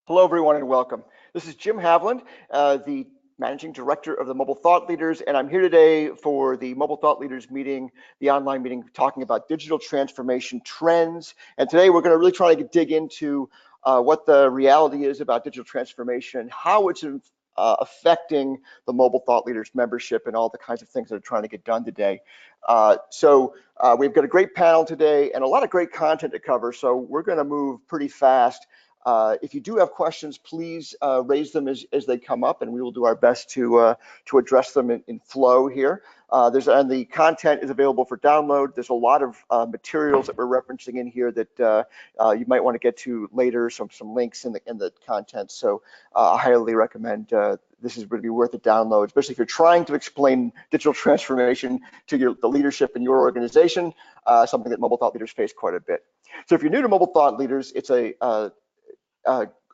Hello, everyone, and welcome. This is Jim Havland, the Managing Director of the Mobile Thought Leaders, and I'm here today for the Mobile Thought Leaders meeting, the online meeting, talking about digital transformation trends. And today we're going to really try to dig into what the reality is about digital transformation and how it's affecting the Mobile Thought Leaders membership and all the kinds of things that are trying to get done today. We've got a great panel today and a lot of great content to cover, so we're going to move pretty fast. If you do have questions, please raise them as they come up, and we will do our best to address them in flow here. And the content is available for download. There's a lot of materials that we're referencing in here that you might want to get to later. Some links in the content. So I highly recommend. This is going to be worth a download, especially if you're trying to explain digital transformation to the leadership in your organization, something that Mobile Thought Leaders face quite a bit. So if you're new to Mobile Thought Leaders, it's a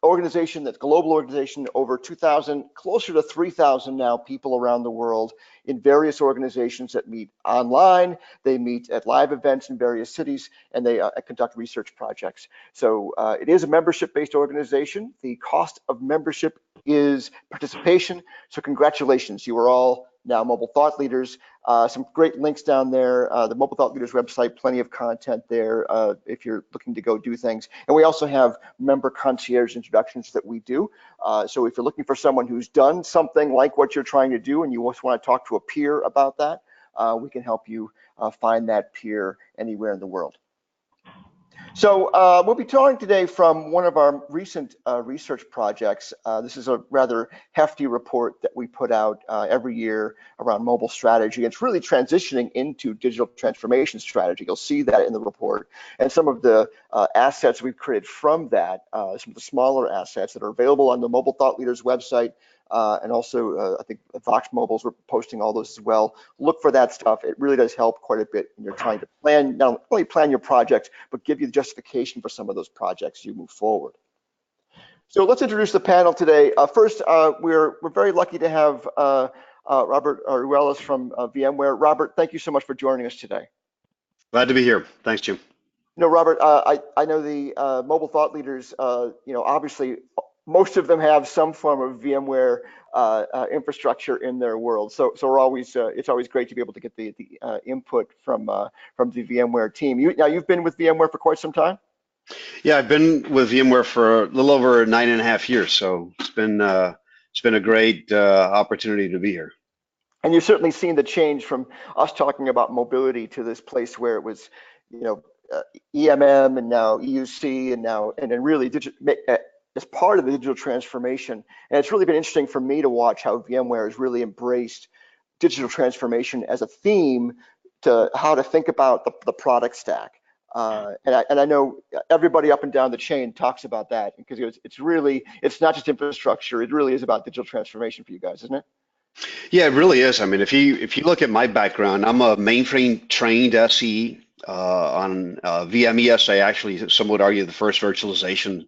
organization that's a global organization, over 2,000, closer to 3,000 now people around the world in various organizations that meet online. They meet at live events in various cities, and they conduct research projects. So it is a membership-based organization. The cost of membership is participation. So congratulations, you are all now Mobile Thought Leaders. Some great links down there. The Mobile Thought Leaders website, plenty of content there if you're looking to go do things. And we also have member concierge introductions that we do. So if you're looking for someone who's done something like what you're trying to do and you also want to talk to a peer about that, we can help you find that peer anywhere in the world. So we'll be talking today from one of our recent research projects. This is a rather hefty report that we put out every year around mobile strategy. It's really transitioning into digital transformation strategy. You'll see that in the report. And some of the assets we've created from that, some of the smaller assets that are available on the Mobile Thought Leaders website, and also I think Vox Mobiles, we're posting all those as well. Look for that stuff. It really does help quite a bit when you're trying to plan, not only plan your project, but give you the justification for some of those projects as you move forward. So let's introduce the panel today. First, we're very lucky to have Robert Ruelas from VMware. Robert, thank you so much for joining us today. Glad to be here. Thanks, Jim. No, Robert, I know the Mobile Thought Leaders, obviously most of them have some form of VMware infrastructure in their world. So we're always it's always great to be able to get the input from the VMware team. You've been with VMware for quite some time? Yeah, I've been with VMware for a little over 9.5 years. So it's been a great opportunity to be here. And you've certainly seen the change from us talking about mobility to this place where it was, EMM and now EUC and then really as part of the digital transformation. And it's really been interesting for me to watch how VMware has really embraced digital transformation as a theme to how to think about the product stack. And I know everybody up and down the chain talks about that because it's not just infrastructure, it really is about digital transformation for you guys, isn't it? Yeah, it really is. I mean, if you look at my background, I'm a mainframe trained SE on VMES. Actually, some would argue the first virtualization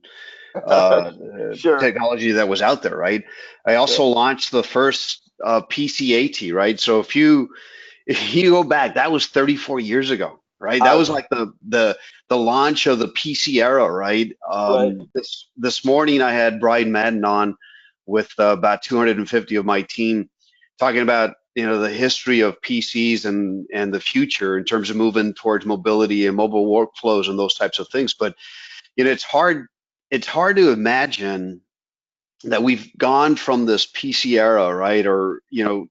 Sure. technology that was out there, right? I also launched the first PCAT, right? So if you go back, that was 34 years ago, right? That was like the launch of the PC era, right? This morning I had Brian Madden on with about 250 of my team talking about the history of PCs and the future in terms of moving towards mobility and mobile workflows and those types of things. But it's hard to imagine that we've gone from this PC era, right, or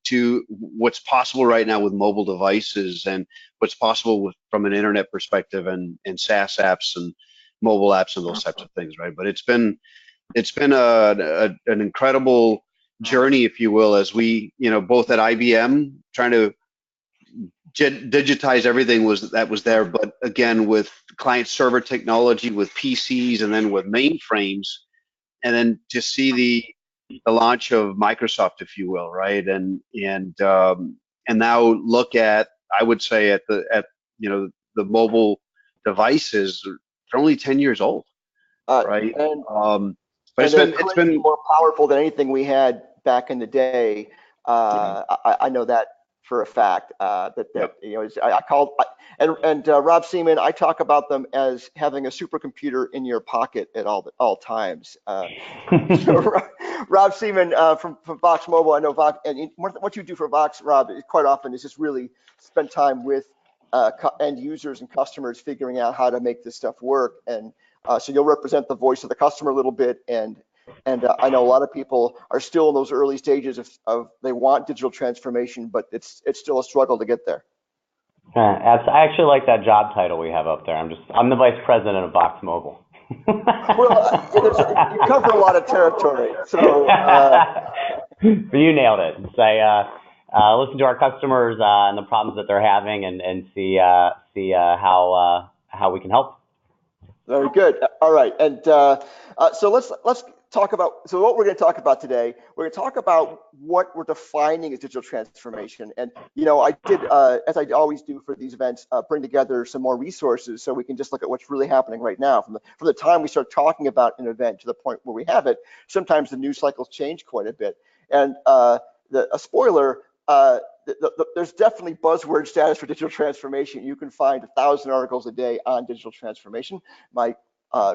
to what's possible right now with mobile devices and what's possible from an internet perspective and SaaS apps and mobile apps and those types of things, right? But it's been an incredible journey, if you will, as we both at IBM trying to digitize everything that was there, but again with client server technology, with PCs, and then with mainframes, and then to see the launch of Microsoft, if you will, right? And now look at, I would say at the mobile devices, they're only 10 years old, right? But it's been more powerful than anything we had back in the day. I know that for a fact. Yep. I call and Rob Seaman. I talk about them as having a supercomputer in your pocket at all times. So Rob Seaman from Vox Mobile, I know Vox, and what you do for Vox, Rob, quite often is just really spend time with end users and customers, figuring out how to make this stuff work. And so you'll represent the voice of the customer a little bit, and I know a lot of people are still in those early stages of they want digital transformation, but it's still a struggle to get there. I actually like that job title we have up there. I'm the vice president of Vox Mobile. Well, you cover a lot of territory, so. But you nailed it. Say, listen to our customers and the problems that they're having, and see how we can help. Very good. All right, and so let's talk about. So what we're going to talk about today, we're going to talk about what we're defining as digital transformation. And I did, as I always do for these events, bring together some more resources so we can just look at what's really happening right now. From the time we start talking about an event to the point where we have it, sometimes the news cycles change quite a bit. And a spoiler. There's definitely buzzword status for digital transformation. You can find 1,000 articles a day on digital transformation. My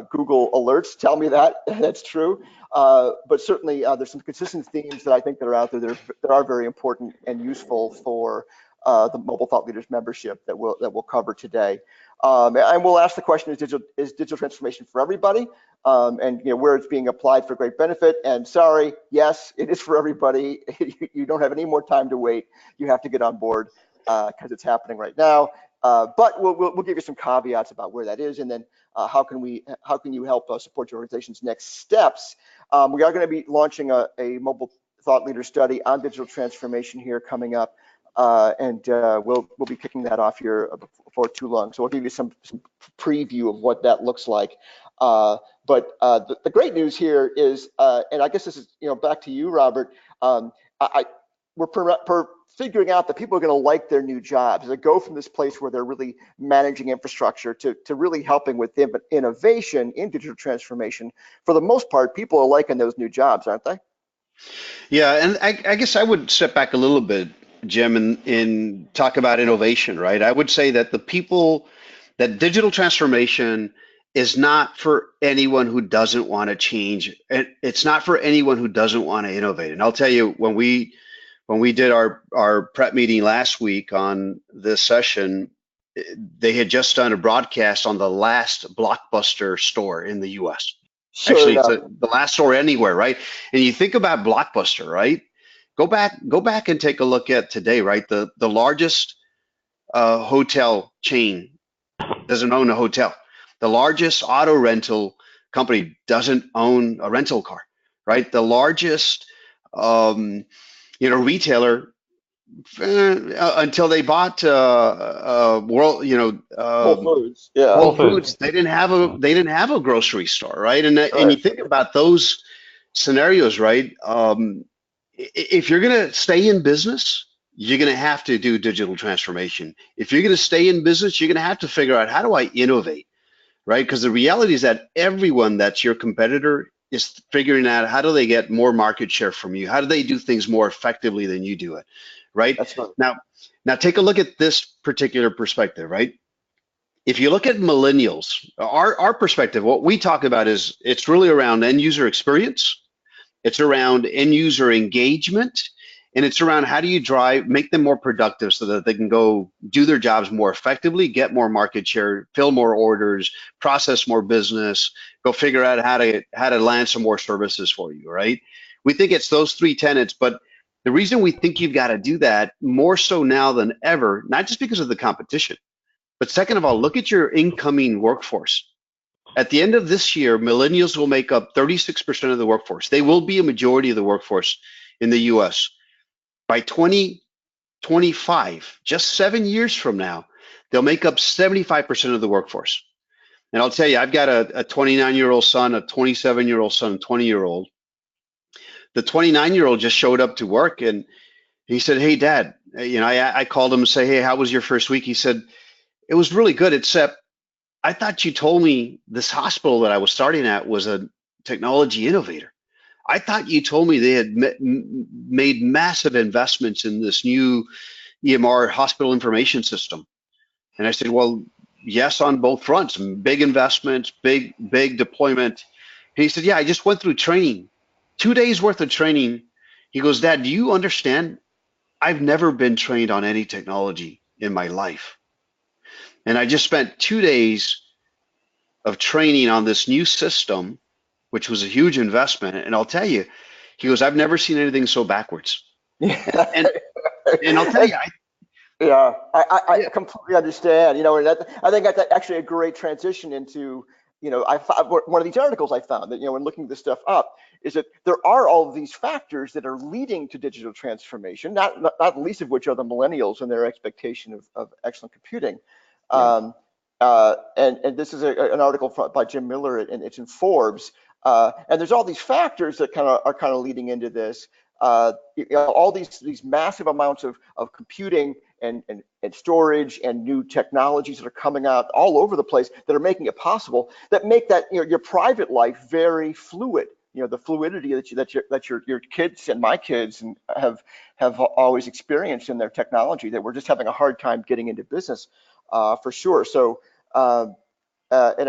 Google alerts tell me that that's true, but certainly there's some consistent themes that I think that are out there that are very important and useful for the Mobile Thought Leaders membership that we'll cover today. And we'll ask the question: is digital transformation for everybody? And where it's being applied for great benefit. And sorry, yes, it is for everybody. You don't have any more time to wait. You have to get on board because it's happening right now. But we'll give you some caveats about where that is, and then how can you help support your organization's next steps? We are going to be launching a Mobile Thought Leader study on digital transformation here coming up. And we'll be kicking that off here before too long. So we'll give you some preview of what that looks like. But the great news here is, and I guess this is back to you, Robert. We're figuring out that people are going to like their new jobs. They go from this place where they're really managing infrastructure to really helping with innovation in digital transformation. For the most part, people are liking those new jobs, aren't they? Yeah, and I guess I would step back a little bit, Jim, and talk about innovation, right? I would say that that digital transformation is not for anyone who doesn't want to change. It's not for anyone who doesn't want to innovate. And I'll tell you, when we did our prep meeting last week on this session, they had just done a broadcast on the last Blockbuster store in the U.S. Sure. Actually, it's the last store anywhere, right? And you think about Blockbuster, right? Go back and take a look at today, right? The largest hotel chain doesn't own a hotel. The largest auto rental company doesn't own a rental car, right? The largest retailer until they bought Whole Foods, yeah. Whole Foods, they didn't have a grocery store, right? And you think about those scenarios, right? If you're going to stay in business, you're going to have to do digital transformation. If you're going to stay in business, you're going to have to figure out, how do I innovate, right? Because the reality is that everyone that's your competitor is figuring out, how do they get more market share from you? How do they do things more effectively than you do it, right? That's right. Now take a look at this particular perspective, right? If you look at millennials, our perspective, what we talk about is, it's really around end user experience. It's around end user engagement, and it's around, how do you make them more productive so that they can go do their jobs more effectively, get more market share, fill more orders, process more business, go figure out how to land some more services for you, right? We think it's those three tenets, but the reason we think you've got to do that more so now than ever, not just because of the competition, but second of all, look at your incoming workforce. At the end of this year, millennials will make up 36% of the workforce. They will be a majority of the workforce in the US. By 2025, just 7 years from now, they'll make up 75% of the workforce. And I'll tell you, I've got a 29-year-old son, a 27-year-old son, a 20-year-old. The 29-year-old just showed up to work, and he said, "Hey, Dad," I called him and say, "Hey, how was your first week?" He said, "It was really good, except I thought you told me this hospital that I was starting at was a technology innovator. I thought you told me they had made massive investments in this new, EMR, hospital information system. And I said, well, yes, on both fronts, big investments, big deployment. And he said, yeah, I just went through training, 2 days worth of training. He goes, Dad, do you understand? I've never been trained on any technology in my life. And I just spent 2 days of training on this new system, which was a huge investment. And I'll tell you, he goes, I've never seen anything so backwards. And and I'll tell you, Yeah, I yeah, completely understand. You know, and I think that's actually a great transition into, one of these articles I found that, when looking this stuff up, is that there are all of these factors that are leading to digital transformation, not the least of which are the millennials and their expectation of excellent computing. yeah, And this is an article by Jim Miller, and it's in Forbes. And there's all these factors that are kind of leading into this. All these massive amounts of computing and storage and new technologies that are coming out all over the place that are making it possible, that make that, your private life very fluid. The fluidity that your kids and my kids have always experienced in their technology, that we're just having a hard time getting into business, for sure. So, and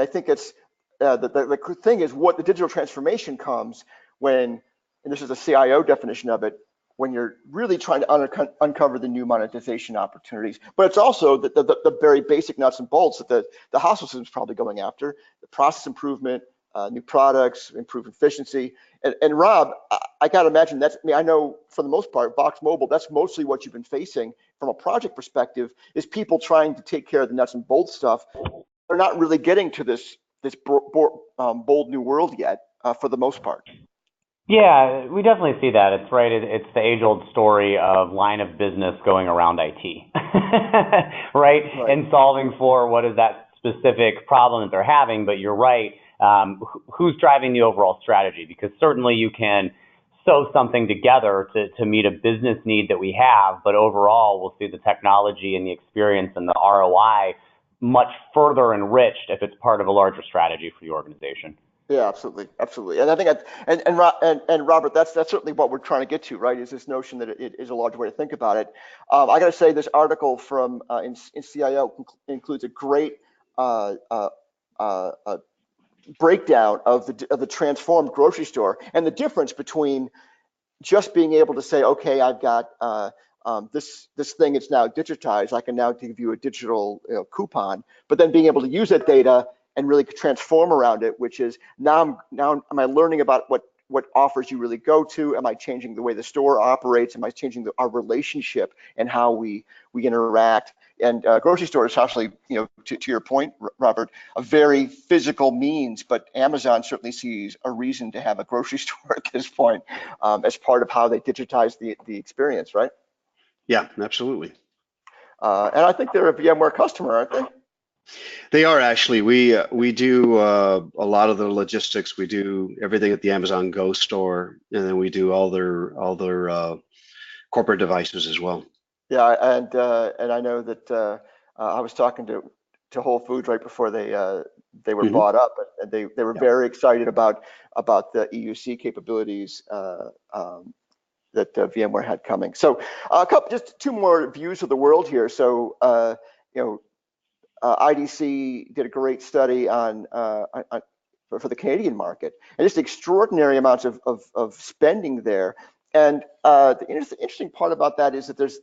I think it's the thing is, what the digital transformation comes when, and this is the CIO definition of it, when you're really trying to uncover the new monetization opportunities. But it's also the very basic nuts and bolts that the hospital system is probably going after: the process improvement, new products, improved efficiency. And Rob, I got to imagine I know for the most part, Box Mobile, that's mostly what you've been facing from a project perspective, is people trying to take care of the nuts and bolts stuff. They're not really getting to this bold new world yet, for the most part. Yeah, we definitely see that. It's right. It's the age-old story of line of business going around IT, right? Right. And solving for what is that specific problem that they're having. But you're right. Who's driving the overall strategy? Because certainly you can sew something together to meet a business need that we have, but overall we'll see the technology and the experience and the ROI much further enriched if it's part of a larger strategy for the organization. Yeah, absolutely, absolutely. And I think and Robert, that's certainly what we're trying to get to, right? Is this notion that it is a large way to think about it. I got to say, this article from in CIO includes a great breakdown of the transformed grocery store, and the difference between just being able to say, okay, I've got this thing, it's now digitized, I can now give you a digital coupon, but then being able to use that data and really transform around it, which is now am I learning about what offers you really go to? Am I changing the way the store operates? Am I changing our relationship and how we interact? And grocery store is actually, to your point, Robert, a very physical means, but Amazon certainly sees a reason to have a grocery store at this point, as part of how they digitize the experience, right? yeah, absolutely. And I think they're a VMware customer, aren't they? They are actually. We do a lot of the logistics. We do everything at the Amazon Go store, and then we do all their corporate devices as well. Yeah, and I know that I was talking to Whole Foods right before they were Hmm. bought up, and they were Yeah. very excited about the EUC capabilities, that VMware had coming. So just two more views of the world here. So you know, IDC did a great study for the Canadian market, and just extraordinary amounts of spending there. And the interesting part about that is that there's,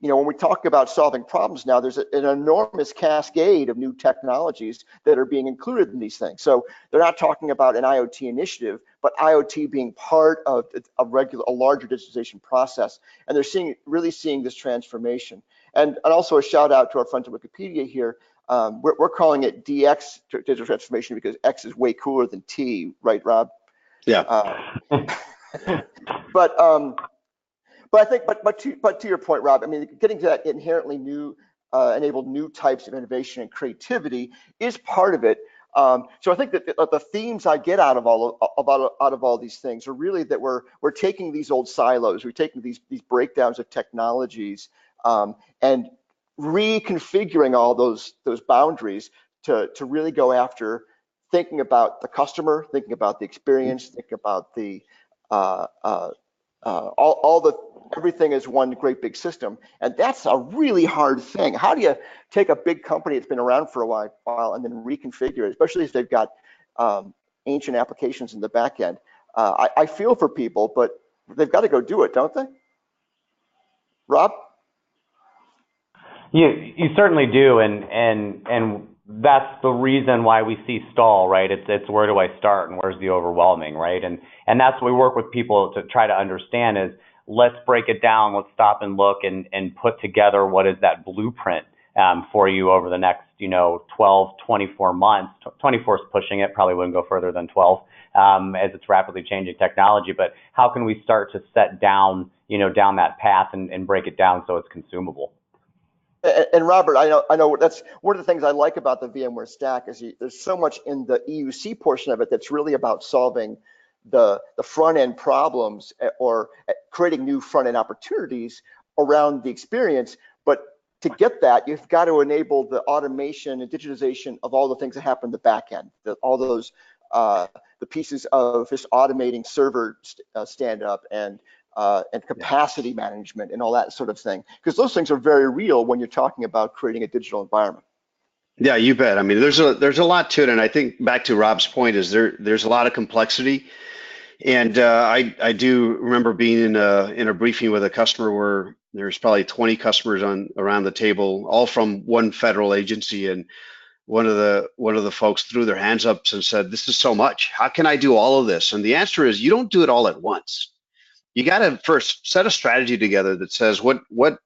when we talk about solving problems now, there's an enormous cascade of new technologies that are being included in these things. So they're not talking about an IoT initiative, but IoT being part of a larger digitization process. And they're really seeing this transformation. And also a shout out to our friends at Wikipedia here. We're calling it DX, digital transformation, because X is way cooler than T, right, Rob? Yeah. But I think, but to your point, Rob, I mean, getting to that inherently new, enabled new types of innovation and creativity is part of it. So I think that the themes I get out of all these things are really that we're taking these old silos, we're taking these breakdowns of technologies, and reconfiguring all those boundaries to really go after thinking about the customer, thinking about the experience, thinking about the everything is one great big system, and that's a really hard thing. How do you take a big company that's been around for a while and then reconfigure it, especially if they've got ancient applications in the back end? I feel for people, but they've got to go do it, don't they? Rob? You certainly do, and that's the reason why we see stall, right? It's where do I start and where's the overwhelming, right? And that's what we work with people to try to understand is let's break it down, let's stop and look and put together what is that blueprint for you over the next 12, 24 months. 24 is pushing it, probably wouldn't go further than 12 as it's rapidly changing technology. But how can we start to set down down that path and break it down so it's consumable? And Robert, I know that's one of the things I like about the VMware stack is there's so much in the EUC portion of it that's really about solving the front end problems or creating new front end opportunities around the experience. But to get that, you've got to enable the automation and digitization of all the things that happen in the back end, all those the pieces of just automating server stand up and capacity management and all that sort of thing, because those things are very real when you're talking about creating a digital environment. Yeah, you bet. I mean, there's a lot to it, and I think back to Rob's point is there's a lot of complexity, and I do remember being in a briefing with a customer where there's probably 20 customers around the table, all from one federal agency, and one of the folks threw their hands up and said, "This is so much. How can I do all of this?" And the answer is, you don't do it all at once. You got to first set a strategy together that says what are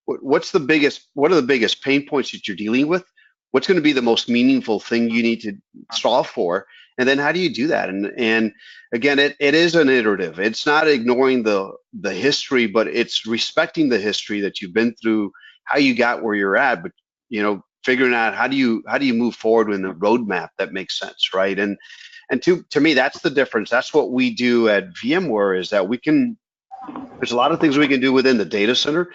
the biggest pain points that you're dealing with? What's going to be the most meaningful thing you need to solve for? And then how do you do that? And again, it is an iterative. It's not ignoring the history, but it's respecting the history that you've been through, how you got where you're at, but figuring out how do you move forward with a roadmap that makes sense, right? And to me, that's the difference. That's what we do at VMware is that there's a lot of things we can do within the data center,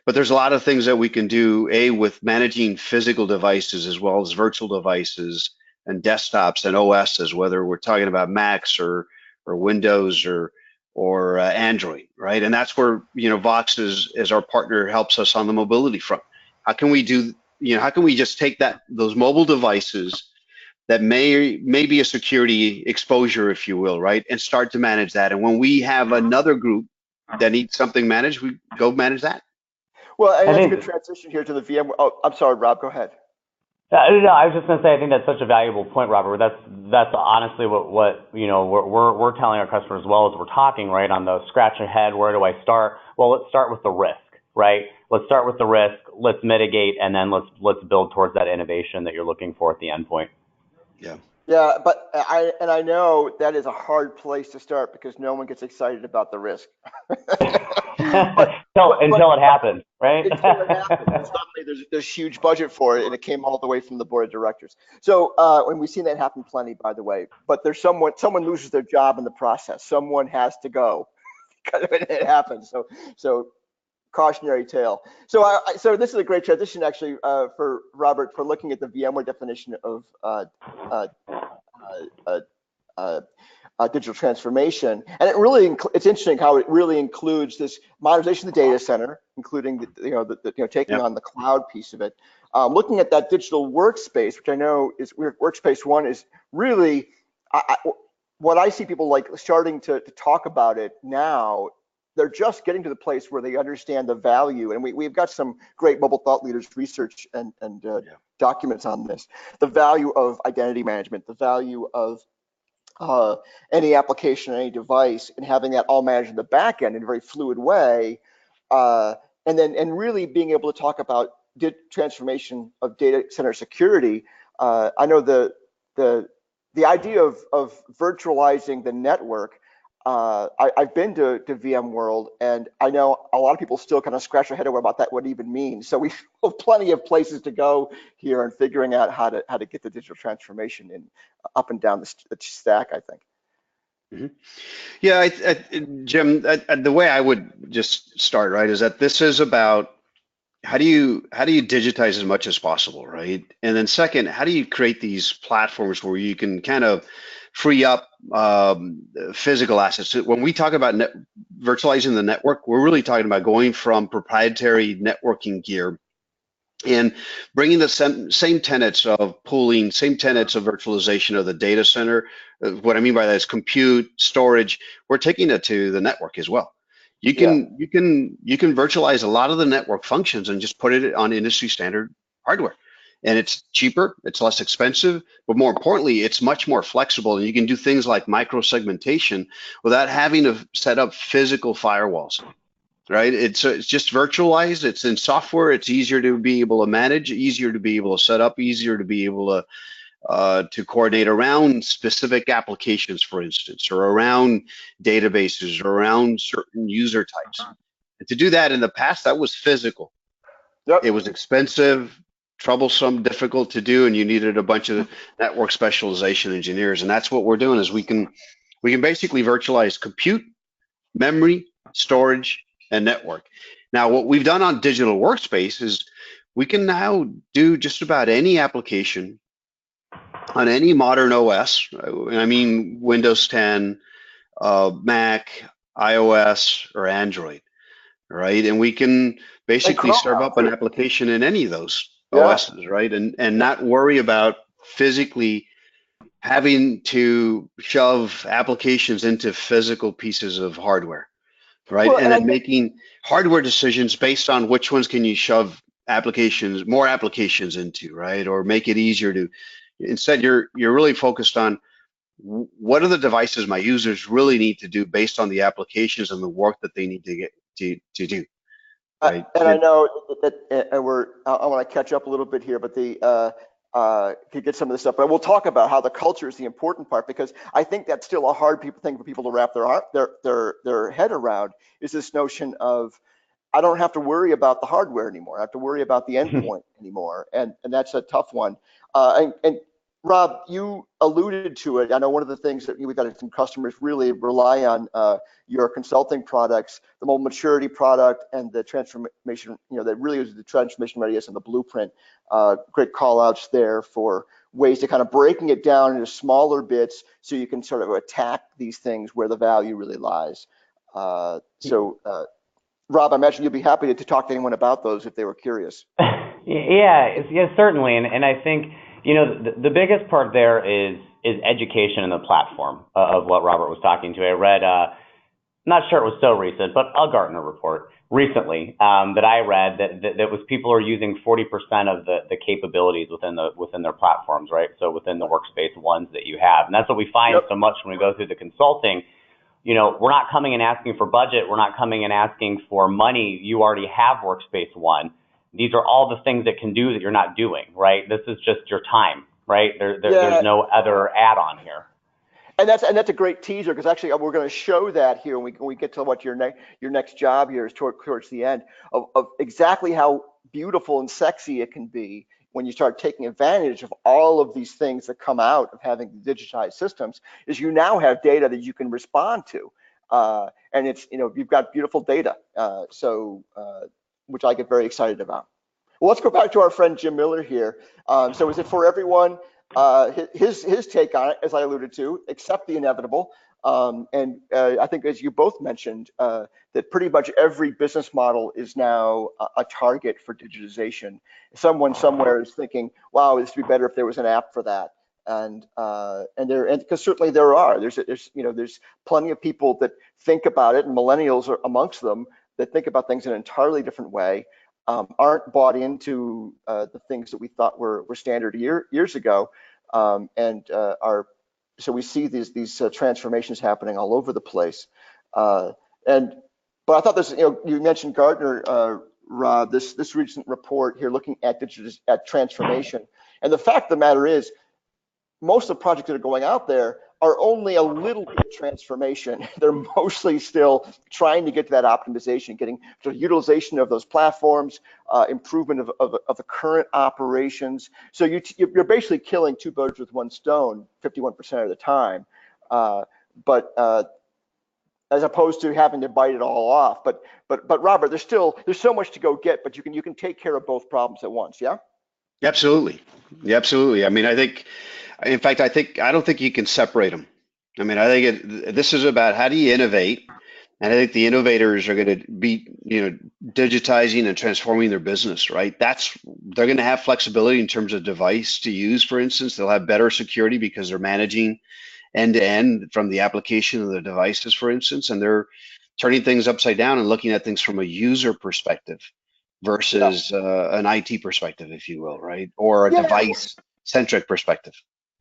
but there's a lot of things that we can do, with managing physical devices as well as virtual devices and desktops and OSs, whether we're talking about Macs or Windows or Android, right? And that's where, Vox as our partner helps us on the mobility front. How can we just take those mobile devices that may be a security exposure, if you will, right? And start to manage that. And when we have another group that needs something managed, we go manage that. Well, and that's a good transition here to the VMware. Oh, I'm sorry, Rob, go ahead. No, I was just going to say, I think that's such a valuable point, Robert. That's honestly what we're telling our customers as well as we're talking, right, on the scratch ahead, where do I start? Well, let's start with the risk, right? Let's start with the risk, let's mitigate, and then let's build towards that innovation that you're looking for at the endpoint. Yeah, but I know that is a hard place to start because no one gets excited about the risk. Until it happens, right? Until it happens. Suddenly there's huge budget for it, and it came all the way from the board of directors. So, and we've seen that happen plenty, by the way. But there's someone loses their job in the process. Someone has to go. It happens. So cautionary tale. So this is a great transition, actually, for Robert, for looking at the VMware definition of digital transformation, and it's interesting how it really includes this modernization of the data center, including taking on the cloud piece of it. Looking at that digital workspace, which I know is workspace one, is really what I see people like starting to talk about it now. They're just getting to the place where they understand the value, and we've got some great mobile thought leaders research and documents on this. The value of identity management, the value of any application, any device, and having that all managed in the back end in a very fluid way, and really being able to talk about transformation of data center security. I know the idea of virtualizing the network. I've been to VMworld, and I know a lot of people still kind of scratch their head over about that, what it even means. So we have plenty of places to go here in figuring out how to get the digital transformation in up and down the stack, I think. Mm-hmm. Yeah, Jim, the way I would just start, right, is that this is about how do you digitize as much as possible, right? And then second, how do you create these platforms where you can kind of free up physical assets. When we talk about virtualizing the network, we're really talking about going from proprietary networking gear and bringing the same tenets of pooling, same tenets of virtualization of the data center. What I mean by that is compute, storage. We're taking it to the network as well. You can virtualize a lot of the network functions and just put it on industry standard hardware. And it's cheaper, it's less expensive, but more importantly, it's much more flexible. And you can do things like micro segmentation without having to set up physical firewalls. Right? It's just virtualized. It's in software. It's easier to be able to manage, easier to be able to set up, easier to be able to coordinate around specific applications, for instance, or around databases, or around certain user types. And to do that in the past, that was physical. Yep. It was expensive, troublesome, difficult to do, and you needed a bunch of network specialization engineers. And that's what we're doing is we can basically virtualize compute, memory, storage, and network. Now, what we've done on digital workspace is we can now do just about any application on any modern OS. I mean, Windows 10, Mac, iOS, or Android, right? And we can basically serve up an application in any of those OSs, right? And not worry about physically having to shove applications into physical pieces of hardware. Right, well, and then making hardware decisions based on which ones can you shove more applications into, right? Or make it easier to. Instead, you're really focused on what are the devices my users really need to do based on the applications and the work that they need to get to do. Right. I know that I want to catch up a little bit here, but could get some of this stuff, but we'll talk about how the culture is the important part, because I think that's still a hard thing for people to wrap their head around, is this notion of, I don't have to worry about the hardware anymore. I have to worry about the endpoint anymore, and that's a tough one. And Rob, you alluded to it. I know one of the things that we've got some customers really rely on your consulting products, the mobile maturity product and the transformation, that really is the transformation readiness and the blueprint. Great call outs there for ways to kind of breaking it down into smaller bits so you can sort of attack these things where the value really lies. Rob, I imagine you'll be happy to talk to anyone about those if they were curious. Yeah, certainly. And I think, the biggest part there is education in the platform of what Robert was talking to. I read, not sure it was so recent, but a Gartner report recently that I read that was people are using 40% of the capabilities within their platforms, right? So within the workspace ones that you have. And that's what we find so much when we go through the consulting. We're not coming and asking for budget. We're not coming and asking for money. You already have Workspace ONE. These are all the things that can do that you're not doing, right? This is just your time, right? There's no other add-on here. And that's a great teaser, because actually we're going to show that here when we get to what your next job here is towards the end of exactly how beautiful and sexy it can be when you start taking advantage of all of these things that come out of having digitized systems. Is you now have data that you can respond to, and it's you've got beautiful data, which I get very excited about. Well, let's go back to our friend Jim Miller here. So is it for everyone? His take on it, as I alluded to, accept the inevitable. I think, as you both mentioned, that pretty much every business model is now a target for digitization. Someone somewhere is thinking, "Wow, this would be better if there was an app for that." And because certainly there's plenty of people that think about it, and millennials are amongst them, that think about things in an entirely different way, aren't bought into the things that we thought were standard years ago, so we see these transformations happening all over the place. But I thought this, you mentioned Gartner, Rob, this recent report here looking at transformation, and the fact of the matter is, most of the projects that are going out there are only a little bit of transformation. They're mostly still trying to get to that optimization, getting to utilization of those platforms, improvement of the current operations. So you're basically killing two birds with one stone 51% of the time. But as opposed to having to bite it all off. But Robert, there's so much to go get, but you can take care of both problems at once. Yeah. Absolutely. Yeah, absolutely. I mean, I think In fact, I don't think you can separate them. I mean, I think this is about how do you innovate, and I think the innovators are going to be, digitizing and transforming their business, right? They're going to have flexibility in terms of device to use, for instance. They'll have better security because they're managing end to end from the application of the devices, for instance, and they're turning things upside down and looking at things from a user perspective Yeah. versus an IT perspective, if you will, right? Or a Yeah. device centric perspective.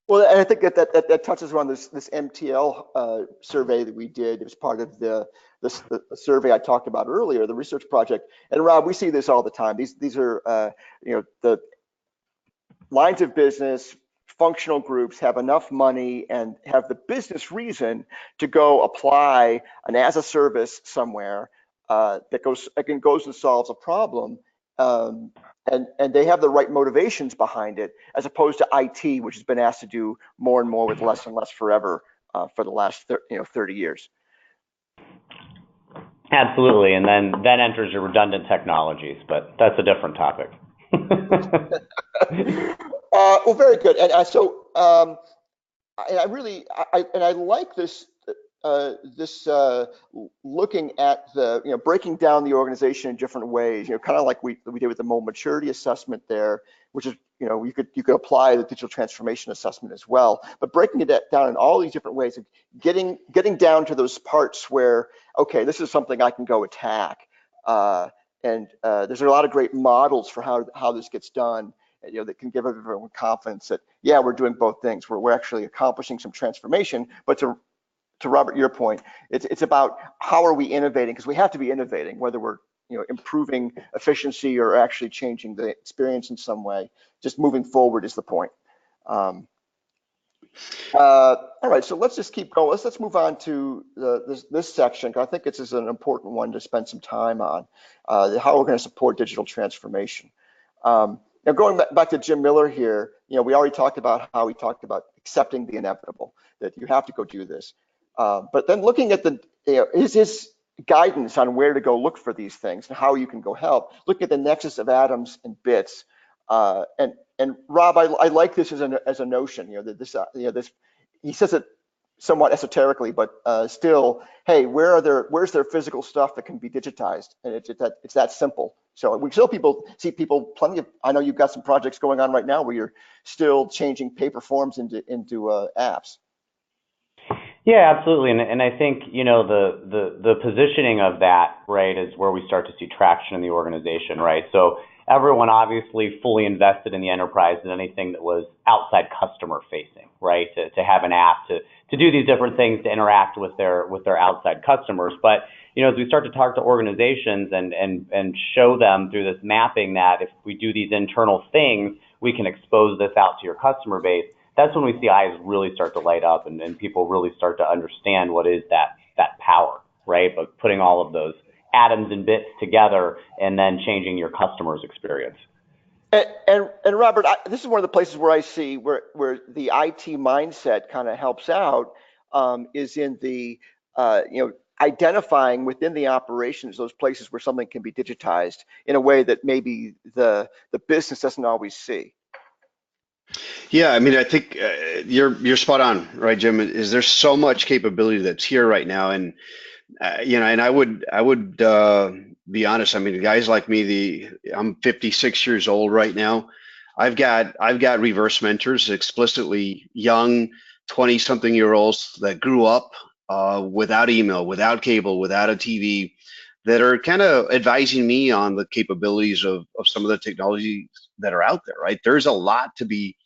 Well, and I think that touches on this MTL survey that we did. It was part of the survey I talked about earlier, the research project. And Rob, we see this all the time. These are the lines of business, functional groups have enough money and have the business reason to go apply an as a service somewhere that goes and solves a problem. And they have the right motivations behind it, as opposed to IT, which has been asked to do more and more with less and less forever for the last 30 years. Absolutely, and then enters your redundant technologies, but that's a different topic. Well, very good. And I like this looking at the breaking down the organization in different ways. Kind of like we did with the mobile maturity assessment there, which is you could apply the digital transformation assessment as well. But breaking it down in all these different ways of getting down to those parts where, okay, this is something I can go attack. And there's a lot of great models for how this gets done, that can give everyone confidence that, yeah, we're doing both things. We're actually accomplishing some transformation. But to Robert, your point, it's about how are we innovating, because we have to be innovating, whether we're improving efficiency or actually changing the experience in some way. Just moving forward is the point. All right, so let's just keep going. Let's move on to this section, because I think this is an important one to spend some time on, how we're going to support digital transformation. Now, going back to Jim Miller here, we already talked about how he talked about accepting the inevitable, that you have to go do this. But then looking at his guidance on where to go look for these things and how you can go help, look at the nexus of atoms and bits. And Rob, I like this as a notion, that this, he says it somewhat esoterically, but still, hey, where's their physical stuff that can be digitized? And it's that simple. So we still see people plenty of, I know you've got some projects going on right now where you're still changing paper forms into apps. Yeah, absolutely, and I think the positioning of that, right, is where we start to see traction in the organization, right? So everyone obviously fully invested in the enterprise and anything that was outside customer facing, right? To have an app to do these different things, to interact with their outside customers. But as we start to talk to organizations and show them through this mapping that if we do these internal things, we can expose this out to your customer base. That's when we see eyes really start to light up and people really start to understand what is that power, right? But putting all of those atoms and bits together and then changing your customer's experience. And Robert, this is one of the places where I see where the IT mindset kind of helps out, is in the identifying within the operations those places where something can be digitized in a way that maybe the business doesn't always see. Yeah, I mean, I think you're spot on, right, Jim? Is there's so much capability that's here right now, and and I would be honest. I mean, guys like me, I'm 56 years old right now. I've got reverse mentors, explicitly young 20-something-year-olds that grew up without email, without cable, without a TV, that are kind of advising me on the capabilities of some of the technologies that are out there. Right, there's a lot to be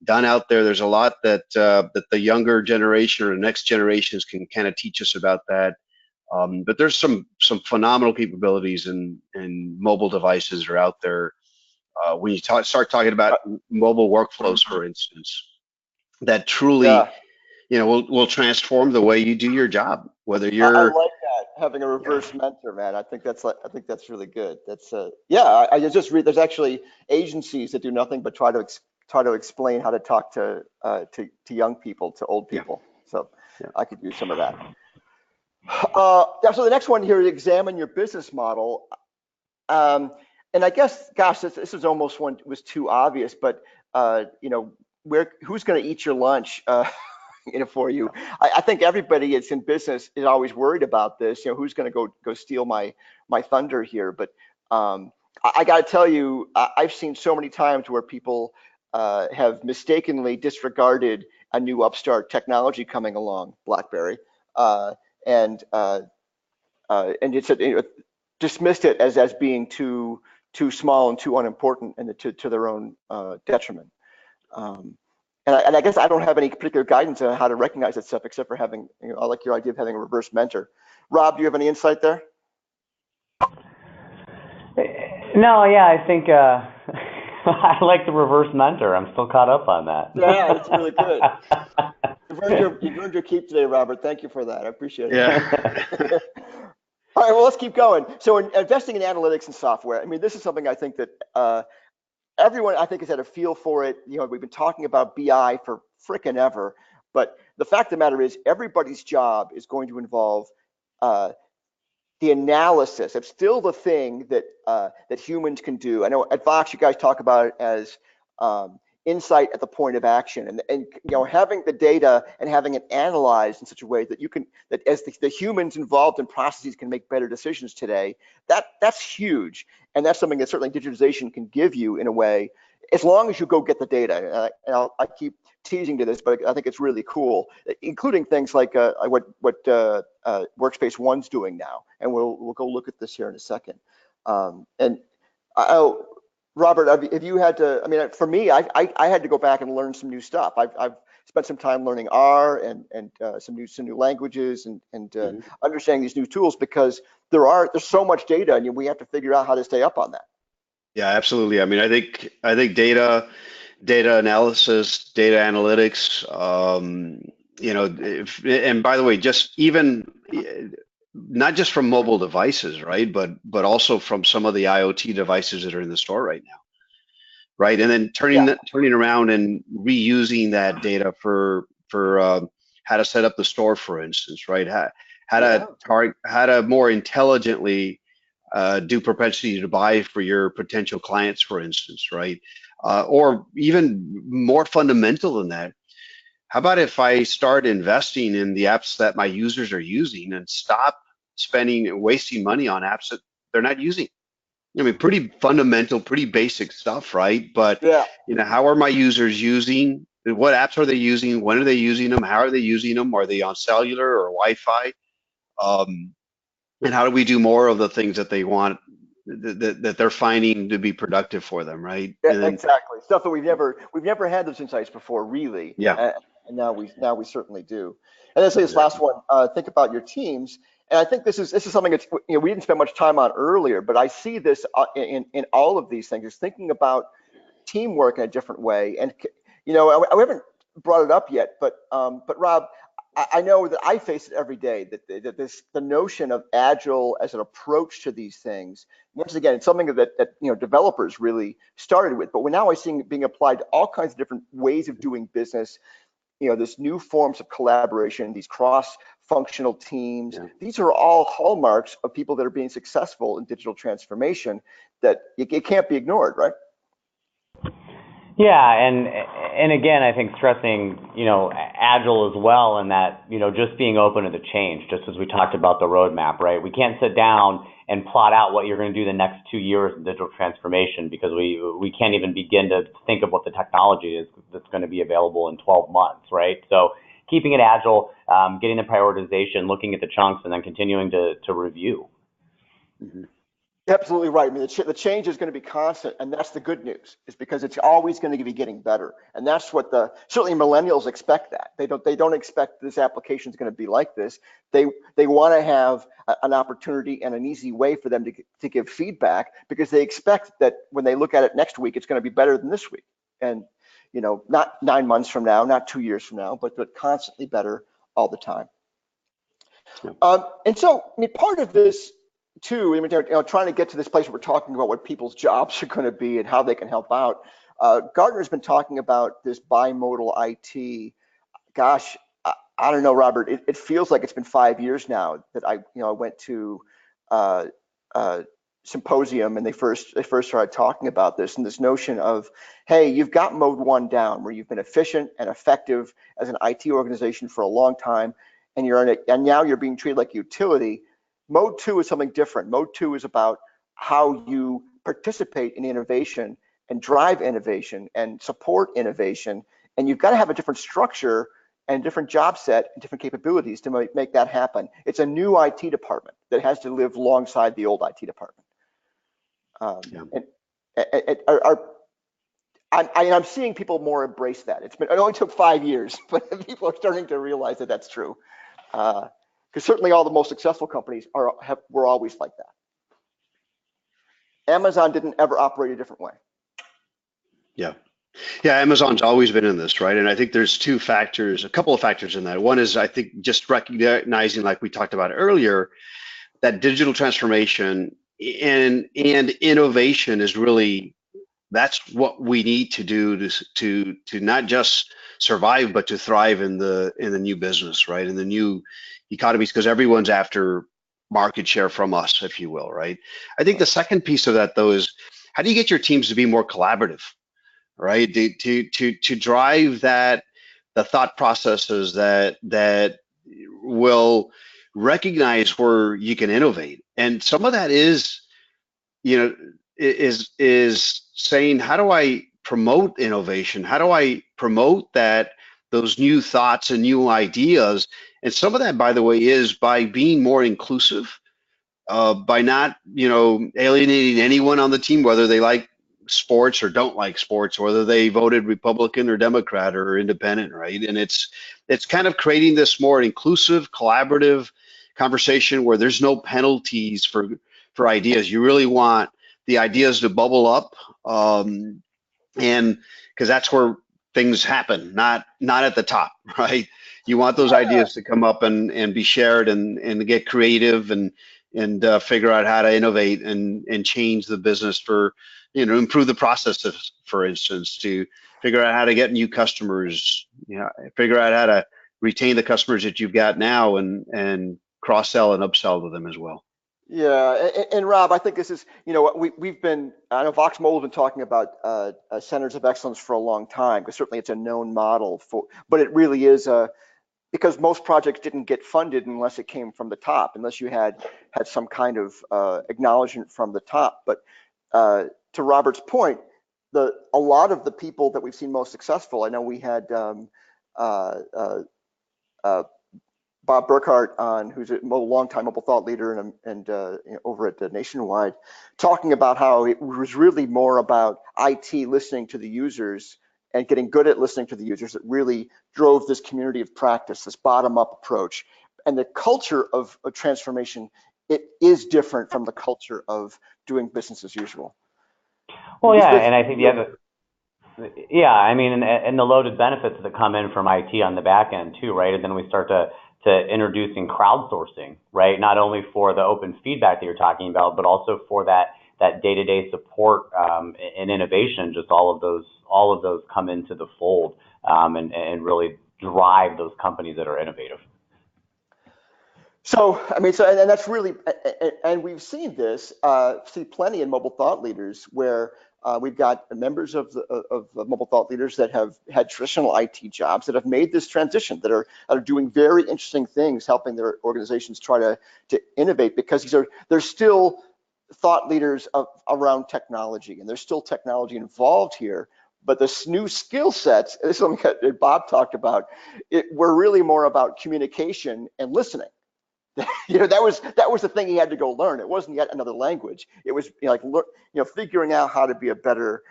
done out there. There's a lot that that the younger generation or the next generations can kind of teach us about that. But there's some phenomenal capabilities in mobile devices that are out there. When you start talking about mobile workflows, for instance, that truly, Yeah. will transform the way you do your job. Whether I you're like that, having a reverse mentor, man. I think that's really good. That's yeah. I just read. There's actually agencies that do nothing but try to explain how to talk to young people, to old people. So I could use some of that. So the next one here is examine your business model. And I guess, gosh, this is almost one was too obvious, but who's going to eat your lunch, for you. I think everybody that's in business is always worried about this. Who's going to go steal my thunder here? But I got to tell you, I've seen so many times where people have mistakenly disregarded a new upstart technology coming along, BlackBerry, and it's dismissed it as being too small and too unimportant, and to their own detriment. And I guess I don't have any particular guidance on how to recognize that stuff, except for having, I like your idea of having a reverse mentor. Rob, do you have any insight there? No, yeah, I think I like the reverse mentor. I'm still caught up on that. Yeah, it's really good. You've earned your keep today, Robert. Thank you for that. I appreciate it. Yeah. All right, well, let's keep going. So investing in analytics and software, I mean, this is something I think that everyone, I think, has had a feel for it. We've been talking about BI for frickin' ever, but the fact of the matter is everybody's job is going to involve the analysis. It's still the thing that humans can do. I know at Vox, you guys talk about it as insight at the point of action, and having the data and having it analyzed in such a way that that as the humans involved in processes can make better decisions today. That's huge, and that's something that certainly digitization can give you in a way, as long as you go get the data. And I keep teasing to this, but I think it's really cool, including things like what Workspace ONE's doing now, and we'll go look at this here in a second. Robert, have you had to? I mean, for me, I had to go back and learn some new stuff. I've spent some time learning R and some new languages and understanding these new tools, because there's so much data, and we have to figure out how to stay up on that. Yeah, absolutely. I mean, I think data analysis, data analytics, and by the way, just even not just from mobile devices, right? But also from some of the IoT devices that are in the store right now, right? And then turning around and reusing that data for how to set up the store, for instance, right? How to more intelligently do propensity to buy for your potential clients, for instance, right? Or even more fundamental than that, how about if I start investing in the apps that my users are using and stop spending and wasting money on apps that they're not using? I mean, pretty fundamental, pretty basic stuff, right? But how are my users using? What apps are they using? When are they using them? How are they using them? Are they on cellular or Wi-Fi? And how do we do more of the things that they want, that they're finding to be productive for them, right? Yeah, exactly. Stuff that we've never had those insights before, really. Yeah. And now we certainly do. And then say this last one. Think about your teams. And I think this is something that's we didn't spend much time on earlier, but I see this in all of these things. Is thinking about teamwork in a different way. And we haven't brought it up yet, but Rob, I know that I face it every day, that the notion of agile as an approach to these things, once again, it's something that developers really started with, but we're now seeing it being applied to all kinds of different ways of doing business. This new forms of collaboration, these cross-functional teams. Yeah. These are all hallmarks of people that are being successful in digital transformation that it can't be ignored, right? Yeah, and again, I think stressing, agile as well, and that, just being open to the change, just as we talked about the roadmap, right? We can't sit down and plot out what you're going to do the next 2 years in digital transformation, because we can't even begin to think of what the technology is that's going to be available in 12 months, right? So keeping it agile, getting the prioritization, looking at the chunks, and then continuing to review. Mm-hmm. Absolutely right. I mean, the change is going to be constant, and that's the good news, is because it's always going to be getting better, and that's what certainly millennials expect. That they don't expect this application is going to be like this. They want to have an opportunity and an easy way for them to give feedback, because they expect that when they look at it next week, it's going to be better than this week, and not 9 months from now, not 2 years from now, but constantly better all the time. And so, I mean, part of this too, I mean, trying to get to this place where we're talking about what people's jobs are going to be and how they can help out. Gartner's been talking about this bimodal IT. Gosh, I don't know, Robert. It feels like it's been 5 years now that I went to symposium, and they first started talking about this, and this notion of, hey, you've got mode 1 down, where you've been efficient and effective as an IT organization for a long time, and and now you're being treated like a utility. Mode 2 is something different. Mode 2 is about how you participate in innovation and drive innovation and support innovation, and you've got to have a different structure and different job set and different capabilities to make that happen. It's a new IT department that has to live alongside the old IT department. I'm seeing people more embrace that. It only took 5 years, but people are starting to realize that that's true. Because certainly all the most successful companies were always like that. Amazon didn't ever operate a different way. Yeah. Yeah, Amazon's always been in this, right? And I think there's a couple of factors in that. One is, I think, just recognizing, like we talked about earlier, that digital transformation and innovation is really, that's what we need to do to not just survive, but to thrive in the new business, right? In the new economies, because everyone's after market share from us, if you will, right? I think the second piece of that, though, is how do you get your teams to be more collaborative, right? To drive the thought processes that will recognize where you can innovate. And some of that is, is saying, how do I promote innovation? How do I promote those new thoughts and new ideas? And some of that, by the way, is by being more inclusive, by not, alienating anyone on the team, whether they like sports or don't like sports, whether they voted Republican or Democrat or independent, right? And it's kind of creating this more inclusive, collaborative conversation where there's no penalties for ideas. You really want the ideas to bubble up, and because that's where things happen, not at the top, right? You want those ideas to come up and be shared and get creative and figure out how to innovate and change the business for, improve the processes, for instance, to figure out how to get new customers, figure out how to retain the customers that you've got now and cross-sell and upsell to them as well. Yeah, and Rob, I think this is, I know Vox Mobile has been talking about centers of excellence for a long time, because certainly it's a known model but it really is because most projects didn't get funded unless it came from the top, unless you had some kind of acknowledgement from the top. But to Robert's point, a lot of the people that we've seen most successful, I know we had Bob Burkhart on, who's a longtime mobile thought leader and over at Nationwide, talking about how it was really more about IT listening to the users and getting good at listening to the users that really drove this community of practice, this bottom-up approach. And the culture of transformation, it is different from the culture of doing business as usual. Well, yeah, and I think the other, I mean, and the loaded benefits that come in from IT on the back end too, right? And then we start to introducing crowdsourcing, right? Not only for the open feedback that you're talking about, but also for that day-to-day support and innovation. Just all of those come into the fold and really drive those companies that are innovative. So, I mean, and that's really, and we've seen this, see plenty in mobile thought leaders where we've got members of mobile thought leaders that have had traditional IT jobs that have made this transition, that are doing very interesting things, helping their organizations try to innovate, because they're still thought leaders around technology, and there's still technology involved here. But the new skill sets, this is something that Bob talked about, were really more about communication and listening. That was the thing he had to go learn. It wasn't yet another language. It was figuring out how to be a better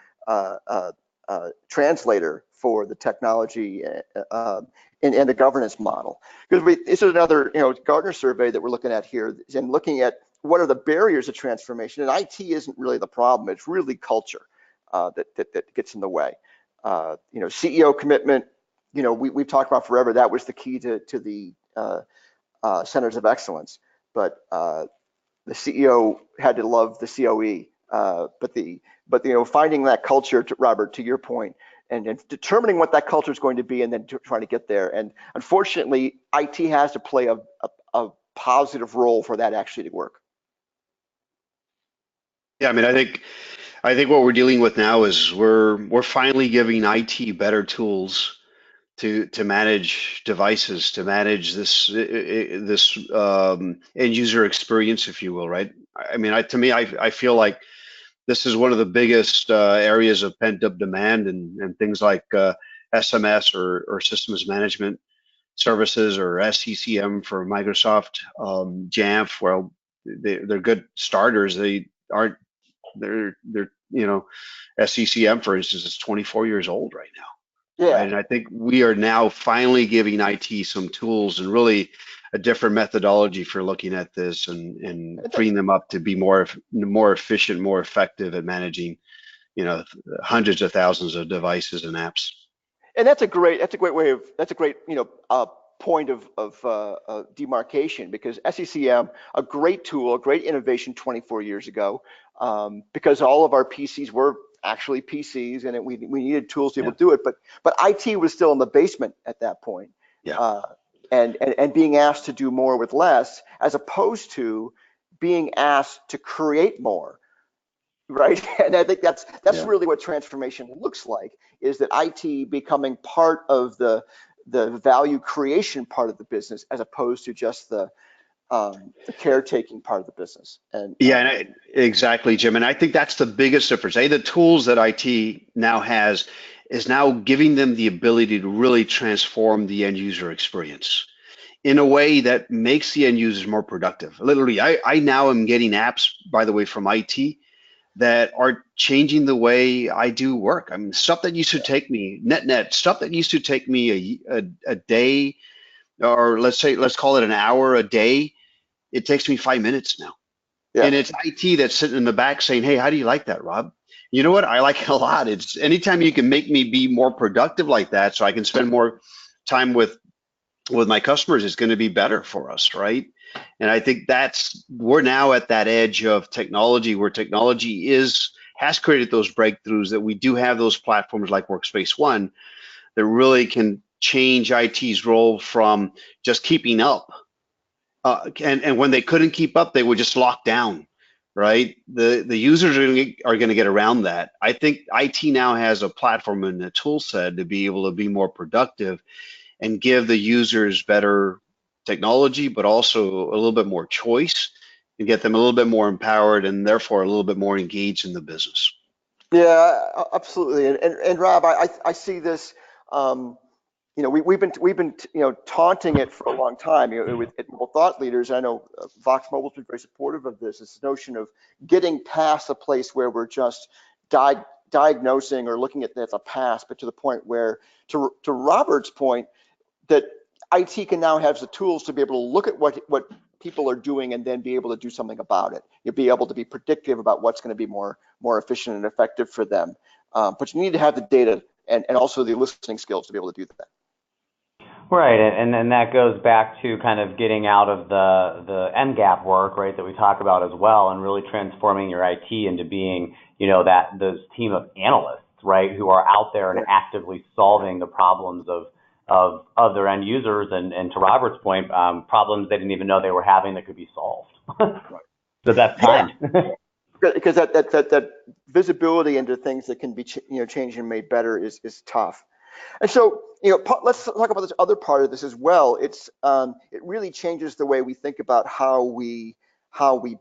translator for the technology and the governance model. Because this is another Gartner survey that we're looking at here, and looking at what are the barriers of transformation. And IT isn't really the problem. It's really culture that gets in the way. CEO commitment. We've talked about forever. That was the key to the centers of excellence, but the CEO had to love the COE. But finding that culture, Robert, to your point, and determining what that culture is going to be, and then trying to get there. And unfortunately, IT has to play a positive role for that actually to work. Yeah, I mean, I think what we're dealing with now is we're finally giving IT better tools to manage devices, to manage this end user experience, if you will, right? I mean, to me, I feel like this is one of the biggest areas of pent up demand, and things like SMS or systems management services, or SCCM for Microsoft, Jamf. Well, they're good starters. They aren't. They're SCCM, for instance, is 24 years old right now, right? Yeah. And I think we are now finally giving IT some tools and really a different methodology for looking at this, and freeing them up to be more efficient, more effective at managing, hundreds of thousands of devices and apps. And that's a great way of, that's a great, point of demarcation, because SECM, a great tool, a great innovation 24 years ago, because all of our PCs were actually PCs, and we needed tools to be Yeah, able to do it, but IT was still in the basement at that point, yeah, uh, and being asked to do more with less, as opposed to being asked to create more. Right. And I think that's yeah. really what transformation looks like, is that IT becoming part of the value creation part of the business, as opposed to just the caretaking part of the business. And Yeah, and exactly, Jim. And I think that's the biggest difference. The tools that IT now has is now giving them the ability to really transform the end user experience in a way that makes the end users more productive. Literally, I now am getting apps, by the way, from IT that are changing the way I do work. I mean, stuff that used to take me, net, stuff that used to take me a day, or let's call it an hour a day, it takes me 5 minutes now. yeah, And it's IT that's sitting in the back saying, "Hey, how do you like that, Rob?" You know what? I like it a lot. It's anytime you can make me be more productive like that, so I can spend more time with my customers, is going to be better for us, right? And I think we're now at that edge of technology, where technology has created those breakthroughs, that we do have those platforms like Workspace ONE that really can change IT's role from just keeping up. And when they couldn't keep up, they would just lock down, right? The users are going to get around that. I think IT now has a platform and a tool set to be able to be more productive and give the users better technology, but also a little bit more choice, and get them a little bit more empowered, and therefore a little bit more engaged in the business. yeah, absolutely. And Rob, I see this. We've been taunting it for a long time, with at Mobile Thought Leaders. I know Vox Mobile's been very supportive of this notion of getting past a place where we're just diagnosing or looking at the past, but to the point where, to Robert's point, that IT can now have the tools to be able to look at what people are doing, and then be able to do something about it. You'll be able to be predictive about what's going to be more efficient and effective for them. But you need to have the data, and also the listening skills to be able to do that. Right, and that goes back to kind of getting out of the end gap work, right, that we talk about as well, and really transforming your IT into being, those team of analysts, right, who are out there and actively solving the problems of their end users, and to Robert's point, problems they didn't even know they were having that could be solved. So that's kind. Because that visibility into things that can be changed and made better is tough. And so, let's talk about this other part of this as well. It really changes the way we think about how we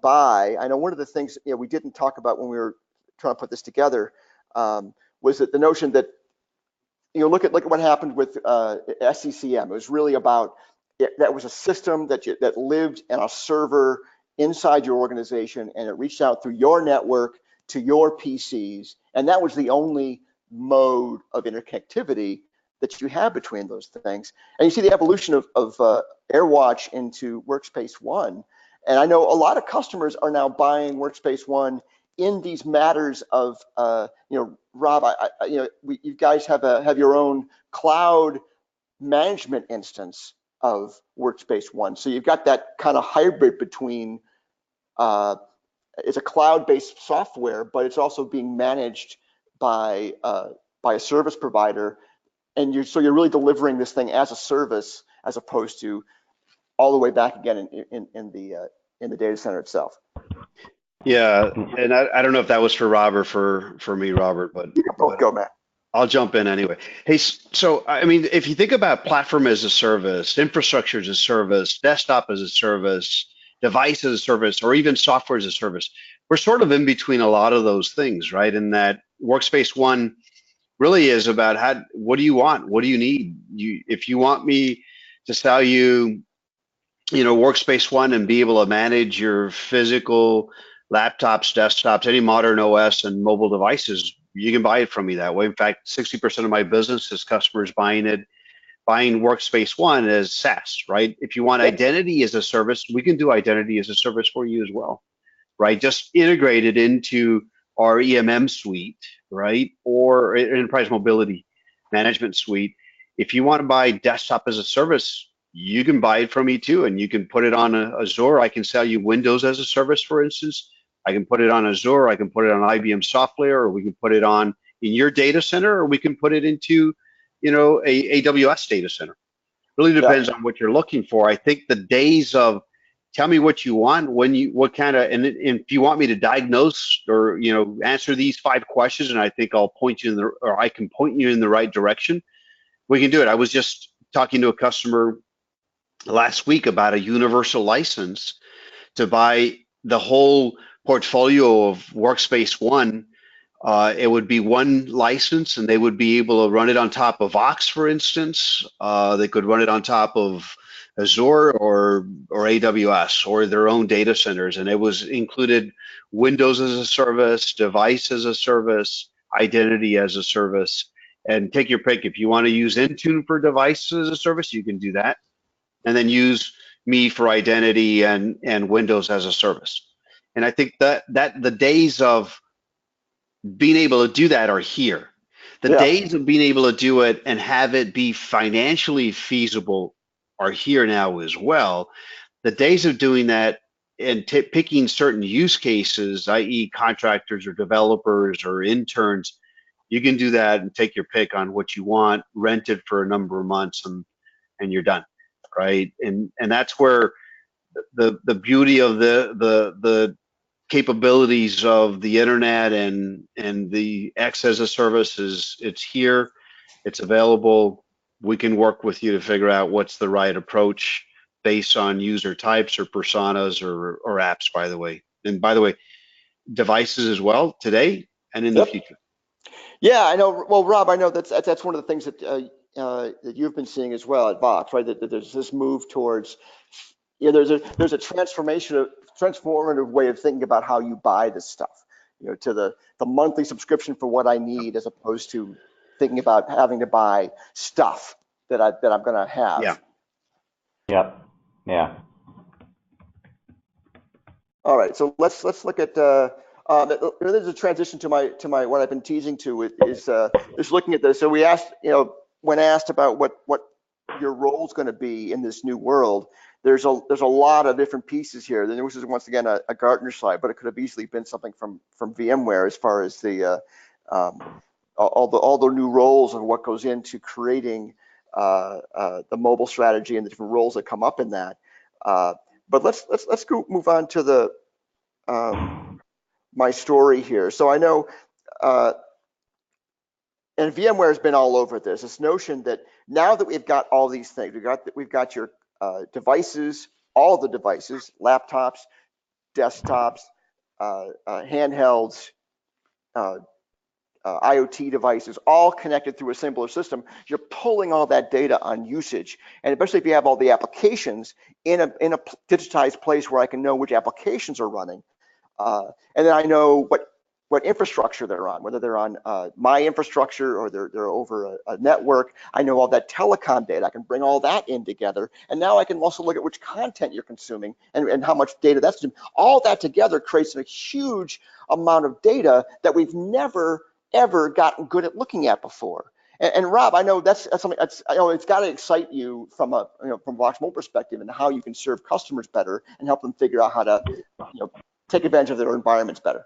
buy. I know one of the things we didn't talk about when we were trying to put this together, was that the notion that, look at what happened with SCCM. It was really about that was a system that lived in a server inside your organization, and it reached out through your network to your PCs, and that was the only mode of interconnectivity that you have between those things. And you see the evolution of AirWatch into Workspace ONE. And I know a lot of customers are now buying Workspace ONE in these matters of, Rob, you guys have your own cloud management instance of Workspace ONE. So you've got that kind of hybrid between, it's a cloud-based software, but it's also being managed by a service provider, and you're really delivering this thing as a service, as opposed to all the way back again in the data center itself. Yeah, and I don't know if that was for Rob or for me, Robert, You can both but go, Matt. I'll jump in anyway. Hey, so I mean, if you think about platform as a service, infrastructure as a service, desktop as a service, device as a service, or even software as a service, we're sort of in between a lot of those things, right? In that Workspace ONE really is about what do you want? What do you need? If you want me to sell you, Workspace ONE and be able to manage your physical laptops, desktops, any modern OS and mobile devices, you can buy it from me that way. In fact, 60% of my business is customers buying Workspace ONE as SaaS, right? If you want Yep. identity as a service, we can do identity as a service for you as well, right? Just integrated into our EMM suite, right? Or enterprise mobility management suite. If you want to buy desktop as a service, you can buy it from me too, and you can put it on Azure. I can sell you Windows as a service, for instance. I can put it on Azure. I can put it on IBM software, or we can put it on in your data center, or we can put it into, a AWS data center. Really Yeah. depends on what you're looking for. I think the days of tell me what you want, what kind of, and if you want me to diagnose or, answer these 5 questions, and I think I'll point you or I can point you in the right direction, we can do it. I was just talking to a customer last week about a universal license to buy the whole portfolio of Workspace ONE. It would be one license, and they would be able to run it on top of Ox, for instance. They could run it on top of Azure or AWS or their own data centers, and it was included Windows as a service, device as a service, identity as a service, and take your pick. If you want to use Intune for device as a service, you can do that, and then use me for identity and Windows as a service. And I think that the days of being able to do that are here. The Yeah. days of being able to do it and have it be financially feasible are here now as well. The days of doing that and picking certain use cases, i.e., contractors or developers or interns, you can do that and take your pick on what you want, rent it for a number of months, and you're done, right? And that's where the beauty of the capabilities of the internet and the X as a service is it's here, it's available. We can work with you to figure out what's the right approach based on user types or personas or apps, by the way. And by the way, devices as well today and in the Yep. future. Yeah, I know. Well, Rob, I know that's one of the things that you've been seeing as well at Vox, right? That there's this move towards, there's a transformative way of thinking about how you buy this stuff, to the monthly subscription for what I need, as opposed to thinking about having to buy stuff that I'm going to Yeah. have. Yep. Yeah. All right, so let's look at there's a transition to my what I've been teasing to is looking at this. So we asked, when asked about what your role is going to be in this new world, there's a lot of different pieces here. Then this is once again a Gartner slide, but it could have easily been something from VMware as far as the all the new roles and what goes into creating the mobile strategy and the different roles that come up in that. But let's go move on to the my story here. So I know, and VMware has been all over this notion that now that we've got all these things, we've got your devices, all the devices, laptops, desktops, handhelds, IoT devices, all connected through a simpler system. You're pulling all that data on usage, and especially if you have all the applications in a digitized place where I can know which applications are running, and then I know what infrastructure they're on, whether they're on my infrastructure or they're over a network. I know all that telecom data. I can bring all that in together, and now I can also look at which content you're consuming and how much data that's consuming. All that together creates a huge amount of data that we've never ever gotten good at looking at before. And Rob, I know that's something I know it's got to excite you from from Vox Mobile perspective and how you can serve customers better and help them figure out how to take advantage of their environments better.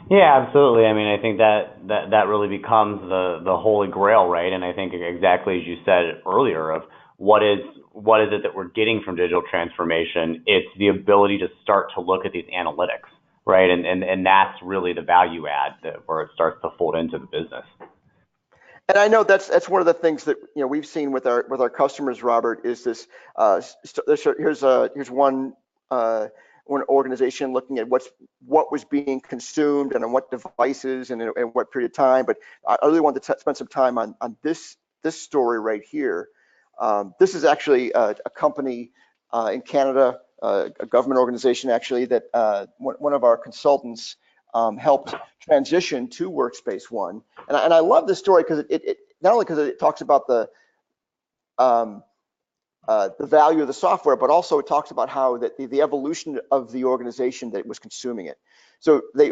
Yeah, absolutely. I mean, I think that really becomes the holy grail, right? And I think exactly as you said earlier of what is it that we're getting from digital transformation? It's the ability to start to look at these analytics. right? And that's really the value add where it starts to fold into the business. And I know that's one of the things that we've seen with our customers, Robert, is this. Here's one organization looking at what was being consumed and on what devices and in what period of time. But I really wanted to spend some time on this story right here. This is actually a company in Canada, a government organization actually, that one of our consultants helped transition to Workspace ONE. And I love this story because it not only because it talks about the value of the software, but also it talks about how the evolution of the organization that was consuming it. So they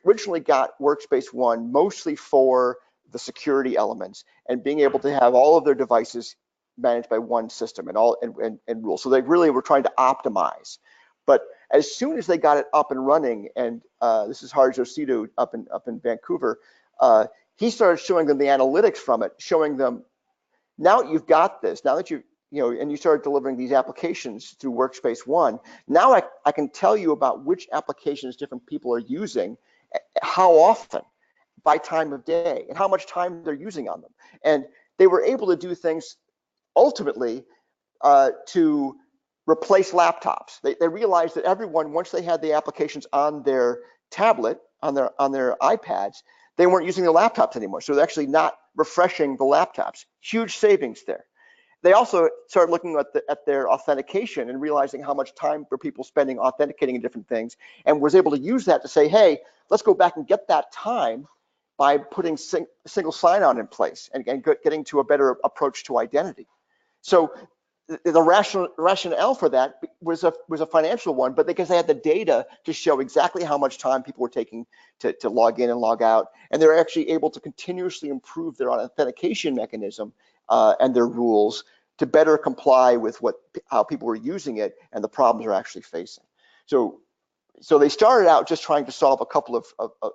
originally got Workspace ONE mostly for the security elements and being able to have all of their devices managed by one system and rules. So they really were trying to optimize. But as soon as they got it up and running, and this is Harj Osidu up in Vancouver, he started showing them the analytics from it, showing them, now that you've got this, now that and you started delivering these applications through Workspace ONE, now I can tell you about which applications different people are using, how often, by time of day, and how much time they're using on them. And they were able to do things ultimately to replace laptops. They realized that everyone, once they had the applications on their tablet, on their iPads, they weren't using their laptops anymore. So they're actually not refreshing the laptops. Huge savings there. They also started looking at their authentication and realizing how much time were people spending authenticating in different things, and was able to use that to say, hey, let's go back and get that time by putting single sign-on in place and getting to a better approach to identity. So the rationale for that was a financial one, but because they had the data to show exactly how much time people were taking to log in and log out, and they're actually able to continuously improve their authentication mechanism and their rules to better comply with how people were using it and the problems they're actually facing. So they started out just trying to solve a couple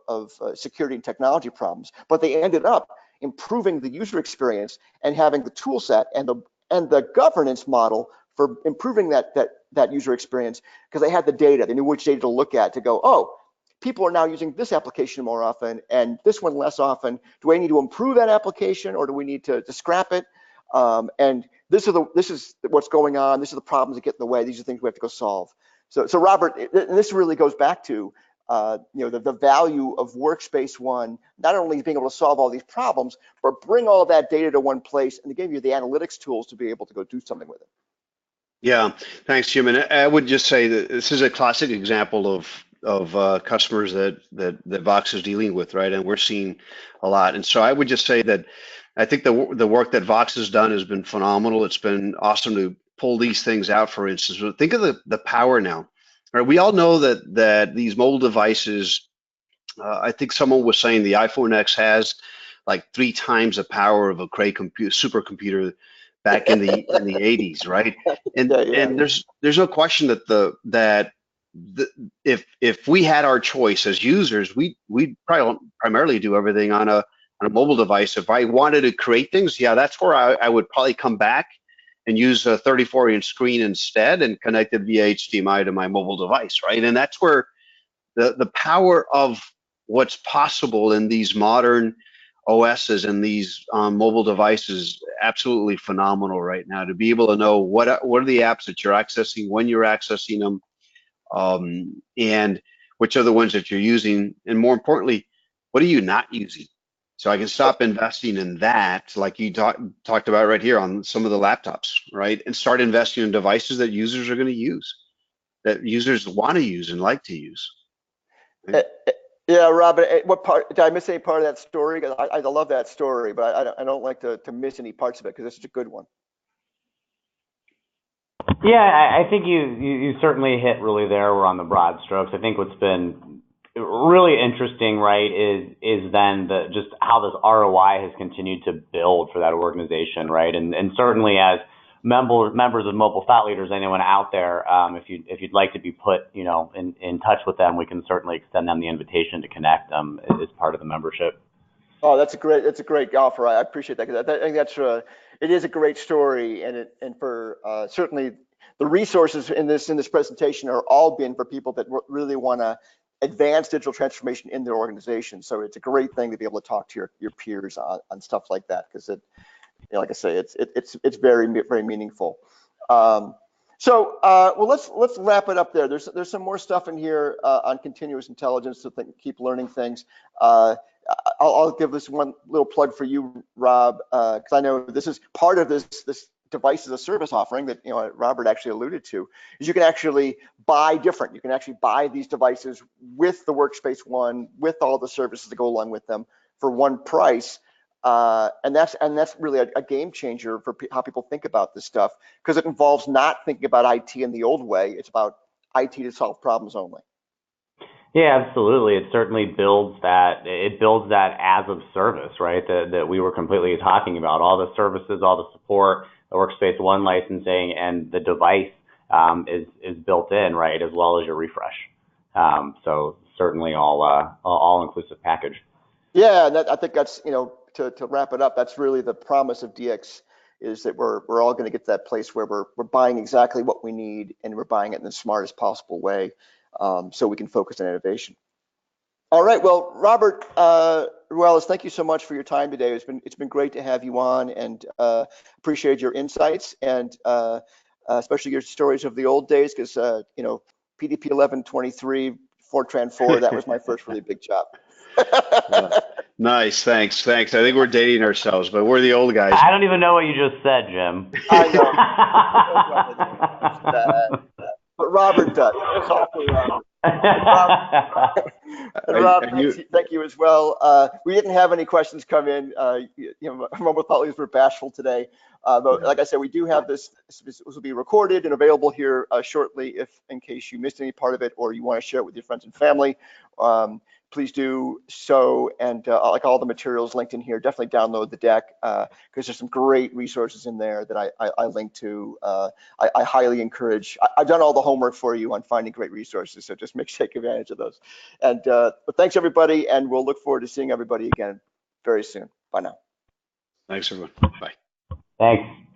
of security and technology problems, but they ended up improving the user experience and having the tool set and the governance model for improving that user experience, because they had the data. They knew which data to look at to go, oh, people are now using this application more often and this one less often. Do I need to improve that application, or do we need to scrap it? And this is what's going on. This is the problems that get in the way. These are things we have to go solve. So Robert, and this really goes back to the value of Workspace ONE, not only being able to solve all these problems, but bring all that data to one place and to give you the analytics tools to be able to go do something with it. Yeah, thanks, Jim. And I would just say that this is a classic example of customers that Vox is dealing with, right? And we're seeing a lot. And so I would just say that I think the work that Vox has done has been phenomenal. It's been awesome to pull these things out. For instance, but think of the power now. Right? We all know that these mobile devices. I think someone was saying the iPhone X has like 3 times the power of a Cray supercomputer back in the 80s, right? And Yeah. and there's no question that if we had our choice as users, we'd probably primarily do everything on a mobile device. If I wanted to create things, yeah, that's where I would probably come back and use a 34-inch screen instead and connect it via HDMI to my mobile device, right? And that's where the power of what's possible in these modern OSs and these mobile devices absolutely phenomenal right now, to be able to know what are the apps that you're accessing, when you're accessing them, and which are the ones that you're using, and more importantly, what are you not using? So I can stop investing in that, like you talked about right here on some of the laptops, right? And start investing in devices that users are going to use, that users want to use and like to use. Right? Yeah, Robert, what part, did I miss any part of that story? 'Cause I love that story, but I don't like to miss any parts of it because it's such a good one. Yeah, I think you certainly hit really there. We're on the broad strokes. I think what's been really interesting, right, is then just how this ROI has continued to build for that organization, right? And certainly as members of Mobile Thought Leaders, anyone out there, if you'd like to be put, in touch with them, we can certainly extend them the invitation to connect them as part of the membership. Oh, that's a great offer. I appreciate that, because I think it is a great story, and for certainly the resources in this presentation are all been for people that really want to advanced digital transformation in their organization. So it's a great thing to be able to talk to your peers on stuff like that, because it, like I say, it's very meaningful. Well, let's wrap it up there. There's some more stuff in here on continuous intelligence to keep learning things. I'll give this one little plug for you, Rob, because I know this is part of this device as a service offering that Robert actually alluded to. Is you can actually buy different. You can actually buy these devices with the Workspace ONE, with all the services that go along with them for one price. And that's really a game changer for how people think about this stuff, because it involves not thinking about IT in the old way. It's about IT to solve problems only. Yeah, absolutely. It certainly builds that. It builds that as of service, right? That we were completely talking about. All the services, all the support, the Workspace ONE licensing, and the device is built in, right, as well as your refresh. So certainly all inclusive package. Yeah, and I think that's to wrap it up. That's really the promise of DX, is that we're all going to get to that place where we're buying exactly what we need, and we're buying it in the smartest possible way, so we can focus on innovation. All right, well, Robert Ruelas, thank you so much for your time today. It's been great to have you on, and appreciate your insights, and especially your stories of the old days, because PDP 1123 Fortran 4, that was my first really big job. Nice, thanks. I think we're dating ourselves, but we're the old guys. I don't even know what you just said, Jim. I know. But Robert does. It's all for Robert. Rob, thank you as well. We didn't have any questions come in. Mobile Thought Leaders were bashful today. But like I said, we do have this will be recorded and available here shortly, in case you missed any part of it, or you want to share it with your friends and family. Please do so, and like all the materials linked in here, definitely download the deck, because there's some great resources in there that I link to. I highly encourage. I've done all the homework for you on finding great resources, so just take advantage of those. And but thanks everybody, and we'll look forward to seeing everybody again very soon. Bye now. Thanks everyone. Bye. Thanks.